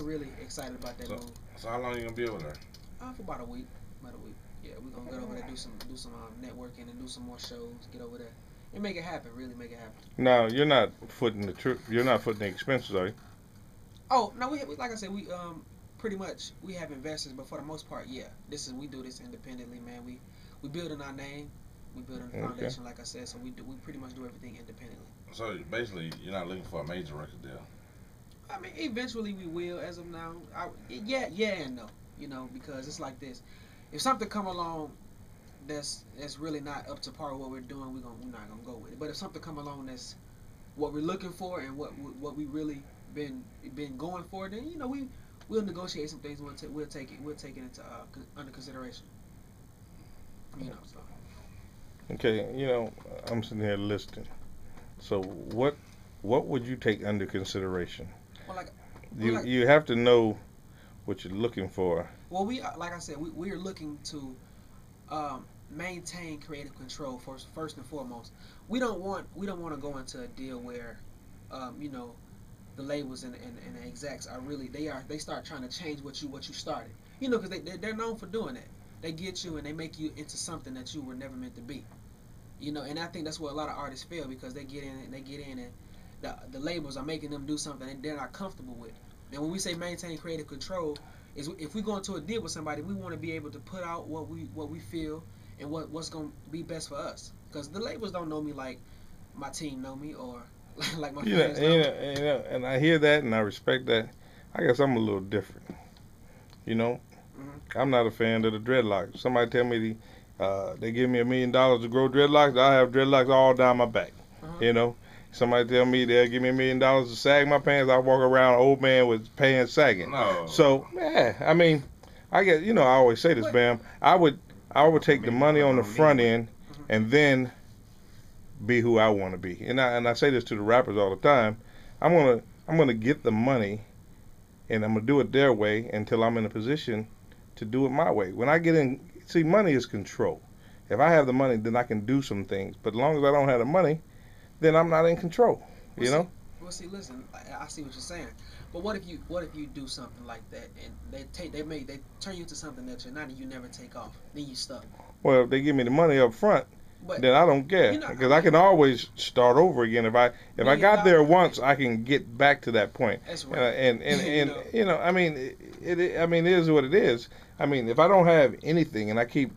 really excited about that move. So how long you gonna be over there? For about a week. About a week. Yeah, we're gonna get over there, do some networking and do some more shows. Get over there and make it happen. Really make it happen. Now you're not footing the trip. You're not footing the expenses, are you? Oh no, we like I said, we pretty much we have investors, but for the most part, yeah, we do this independently, man. We building our name, we building the Okay. foundation, like I said. So we pretty much do everything independently. So basically, you're not looking for a major record deal. I mean, eventually we will. As of now, yeah, and no. Because it's like this. If something come along that's really not up to par with what we're doing, we're not gonna go with it. But if something come along that's what we're looking for and what we really been going for, then we'll negotiate some things. We'll take it into under consideration. So Okay. I'm sitting here listening. So what would you take under consideration? well, like well, You like you have to know what you're looking for. well, we like I said, we're looking to maintain creative control first and foremost. We don't want to go into a deal where um, you know the labels and the execs are really they start trying to change what you started. Because they're known for doing that. They get you and they make you into something that you were never meant to be. And I think that's where a lot of artists fail because they get in and the labels are making them do something and they're not comfortable with. And when we say maintain creative control, is if we go into a deal with somebody, we want to be able to put out what we feel and what's going to be best for us. Because the labels don't know me like my team know me or like my You know, fans know me. and I hear that and I respect that. I guess I'm a little different. You know, Hmm. I'm not a fan of the dreadlocks. Somebody tell me they give me $1 million to grow dreadlocks. I have dreadlocks all down my back. Uh-huh. You know, somebody tell me they'll give me $1 million to sag my pants. I walk around old man with pants sagging. No. So yeah, I mean, I guess I always say this, But Bam. I would I take the mean, money I on the don't front need end mhm. and then be who I want to be. And I say this to the rappers all the time. I'm gonna get the money and I'm gonna do it their way until I'm in a position to do it my way. When I get in, see, money is control. If I have the money, then I can do some things. But as long as I don't have the money, then I'm not in control. Well, You know? see, listen, I see what you're saying, but what if you do something like that and they turn you to something that you're not and you never take off, then you stuck. Well, if they give me the money up front, But then I don't care I because I mean, can always start over again. If I million got there dollars, once, I can get back to that point. that's And right. I mean, it is what it is. I mean, if I don't have anything and I keep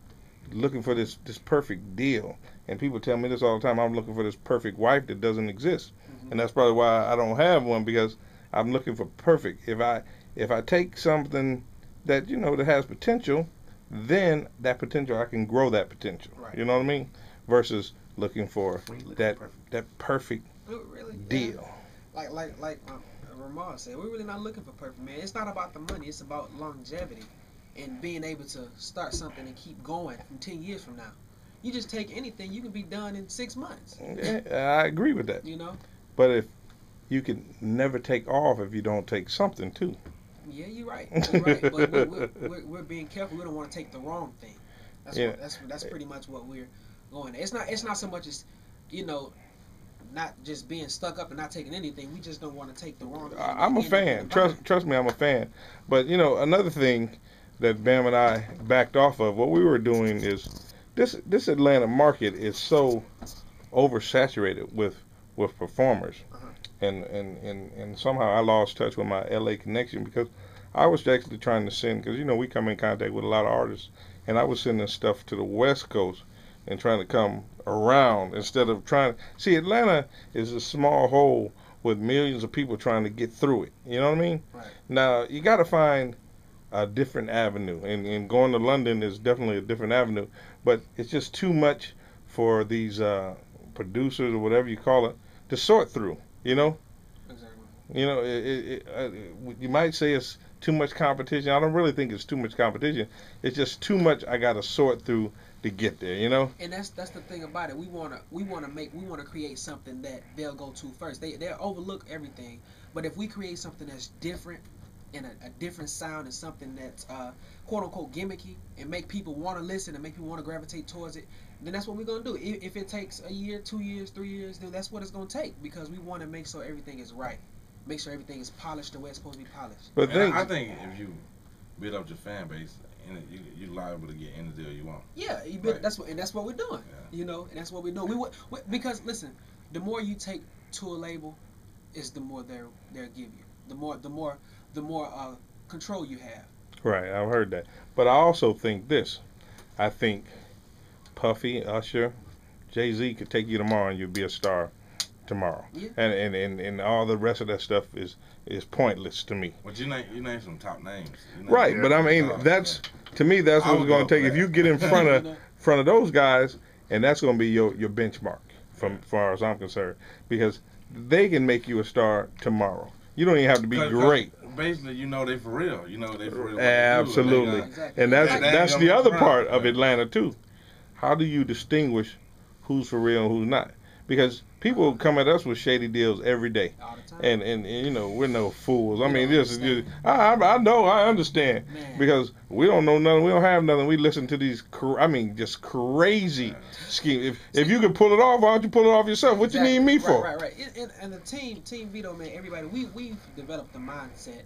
looking for this perfect deal, and people tell me this all the time, I'm looking for this perfect wife that doesn't exist, Hmm. and that's probably why I don't have one because I'm looking for perfect. If I take something that that has potential, then that potential I can grow that potential. Right. You know what I mean? Versus looking for Free liquor that perfect. that perfect Really, yeah. deal. Like Ramon said, we're really not looking for perfect, man. It's not about the money. It's about longevity and being able to start something and keep going from 10 years from now. You just take anything, you can be done in 6 months. Yeah, I agree with that. You know? But if you can never take off if you don't take something too. Yeah, you're right. You're right. But we're being careful. We don't want to take the wrong thing. Yeah, That's pretty much what we're going at. It's not so much as you know not just being stuck up and not taking anything. We just don't want to take the wrong thing. And I'm a end up in a fan. bind. Trust me, I'm a fan. But another thing that Bam and I backed off of, what we were doing is this Atlanta market is so oversaturated with performers, Uh-huh. and somehow I lost touch with my LA connection because I was actually trying to send because we come in contact with a lot of artists, and I was sending stuff to the West Coast and trying to come around instead of trying. See, Atlanta is a small hole with millions of people trying to get through it. You know what I mean? Right. Now you got to find a different avenue, and going to London is definitely a different avenue, but it's just too much for these producers or whatever you call it to sort through. You know, Exactly. you might say it's too much competition. I don't really think it's too much competition. It's just too much I got to sort through to get there. You know? And that's the thing about it. We wanna create something that they'll go to first. They'll overlook everything, but if we create something that's different and a different sound and something that's quote unquote gimmicky and make people want to listen and make people want to gravitate towards it, then that's what we're gonna do. If it takes a year, 2 years, 3 years, then that's what it's gonna take because we want to make sure everything is right. make sure everything is polished the way it's supposed to be polished. But I think if you build up your fan base, and you're liable to get any deal you want. Yeah, Right. that's what we're doing. Yeah. You know, and that's what we're doing. Because listen, the more you take to a label, is the more they'll give you. The more control you have. right, I've heard that. But I also think this. I think Puffy, Usher, Jay-Z could take you tomorrow and you'll be a star tomorrow. Yeah. And all the rest of that stuff is pointless to me. But you name some top names. Right, but I mean that's to me that's I what it's would going go to take. for If that. you get in front of those guys, and that's going to be your benchmark from far as I'm concerned, because they can make you a star tomorrow. You don't even have to be 'Cause great. Basically, you know they for real. You know they for real. Absolutely, Exactly. and They ain't that's gonna the mess other around. part of Yeah. Atlanta too. How do you distinguish who's for real and who's not? Because people come at us with shady deals every day. All the time. And you know we're no fools. I We mean, don't just understand. I know, I understand, Man. because we don't know nothing, we don't have nothing. We listen to these, just crazy schemes. If you can pull it off, why don't you pull it off yourself? What Exactly. you need me for? Right. And the team Vedo, man, everybody, we've developed the mindset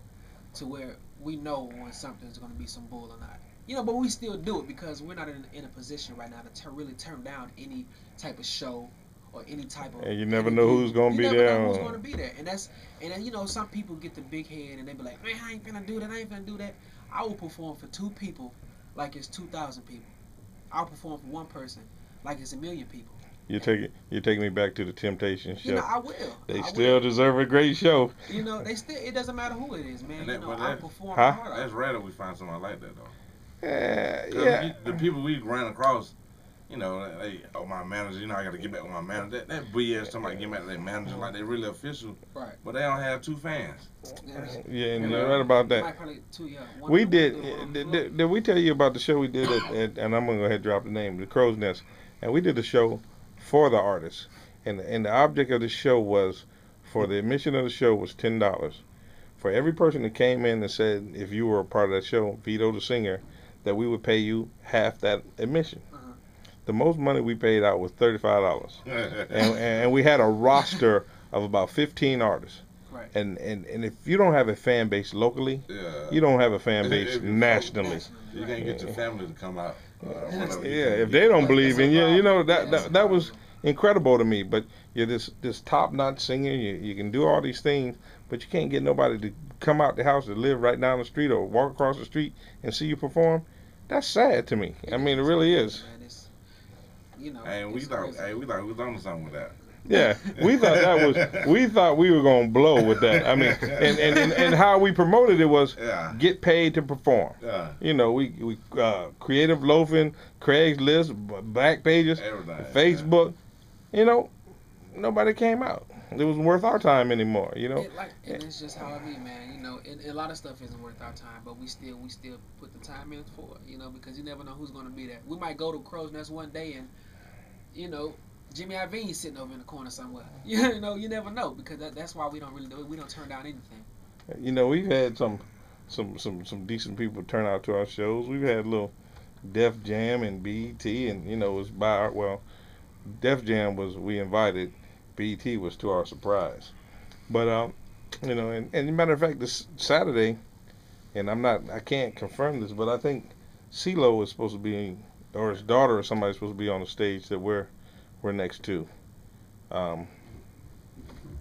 to where we know when something's going to be some bull or not. You know, but we still do it because we're not in a position right now to really turn down any type of show or any type of. And you never know who's gonna be You there. never know who's going to be there, and then, you know, some people get the big head and they be like, man, I ain't gonna do that. I ain't gonna do that. I will perform for 2 people like it's 2,000 people. I'll perform for 1 person like it's 1,000,000 people. You're taking me back to the Temptation show. You know, I will. They I still will. deserve a great show. You know, it doesn't matter who it is, man. And that- You know, but I that- perform Huh? hard. That's rare that we find somebody like that though. 'Cause Yeah. the people we ran across, you know, my manager, you know, I got to get back with my manager. That BS, somebody get back to their manager like they really official, Right. but they don't have 2 fans. Yeah, and You you're know, right about that. Might probably 2, yeah. One- We one- did. one- Did we tell you about the show we did and I'm gonna go ahead and drop the name, the Crow's Nest, and we did a show for the artists, and the object of the show was, for the admission of the show was $10. For every person that came in and said, if you were a part of that show, Vedo the singer, that we would pay you half that admission. Uh-huh. The most money we paid out was $35, and we had a roster of about 15 artists. Right. And if you don't have a fan base locally, Yeah. you don't have a fan base If you- nationally. You can't get your family to come out. Whatever you Yeah, can if get. they don't believe in you, you know Yeah, that's a that was problem. incredible to me. But you're this top-notch singer. You can do all these things, but you can't get nobody to come out the house to live right down the street or walk across the street and see you perform. That's sad to me. I mean, it really is. Man, it's, you know, And we it's thought, crazy. we was on to something with that. Yeah, we thought we were gonna blow with that. I mean, and how we promoted it was Yeah. get paid to perform. Yeah. You know, we creative loafing, Craigslist, back pages, Everything. Facebook. You know, nobody came out. It wasn't worth our time anymore. You know. And it's just how it be, man. You know, and a lot of stuff isn't worth our time, but we still put the time in for it. You know, because you never know who's gonna be there. We might go to Crow's Nest one day and, you know, Jimmy Iovine sitting over in the corner somewhere. You know, you never know, because that's why we don't really do it. We don't turn down anything. You know, we've had some decent people turn out to our shows. We've had little Def Jam and BET, and you know, it was by our, Def Jam was we invited, BET was to our surprise. But you know, and as a matter of fact, this Saturday, and I can't confirm this, but I think CeeLo is supposed to be, or his daughter or somebody's supposed to be on the stage that we're next to.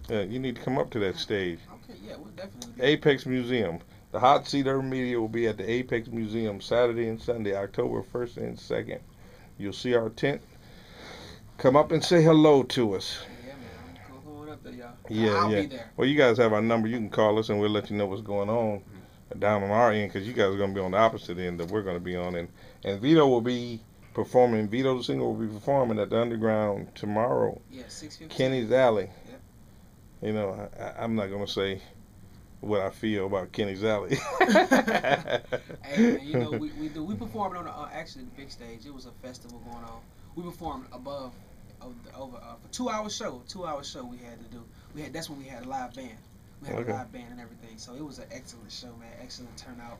You need to come up to that stage. Okay, yeah, we'll definitely. Apex Museum. The Hot Seat Urban Media will be at the Apex Museum Saturday and Sunday, October 1st and 2nd. You'll see our tent. Come up and say hello to us. Yeah, man, I'm going up there, y'all. Yeah, I'll yeah. be there. Well, you guys have our number. You can call us and we'll let you know what's going on down on our end, because you guys are going to be on the opposite end that we're going to be on. And Vedo will be performing. Vedo the singer will be performing at the Underground tomorrow. Yeah, 6:15. Kenny's Alley. Yep. You know, I'm not going to say what I feel about Kenny's Alley. Hey, man, you know, we performed on actually the big stage. It was a festival going on. We performed above over for 2 hour show. 2 hour show we had to do. That's when we had a live band. We had Okay. a live band and everything. So it was an excellent show, man. Excellent turnout.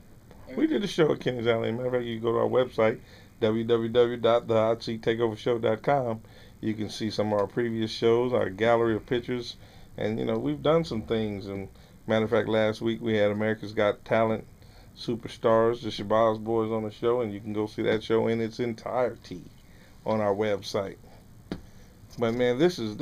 We did a show at Kenny's Alley. Matter of fact, you can go to our website, www.thehotseattakeovershow.com. You can see some of our previous shows, our gallery of pictures, and you know we've done some things, and Matter of fact, last week we had America's Got Talent Superstars, the Shabazz Boys, on the show, and you can go see that show in its entirety on our website. But man, this is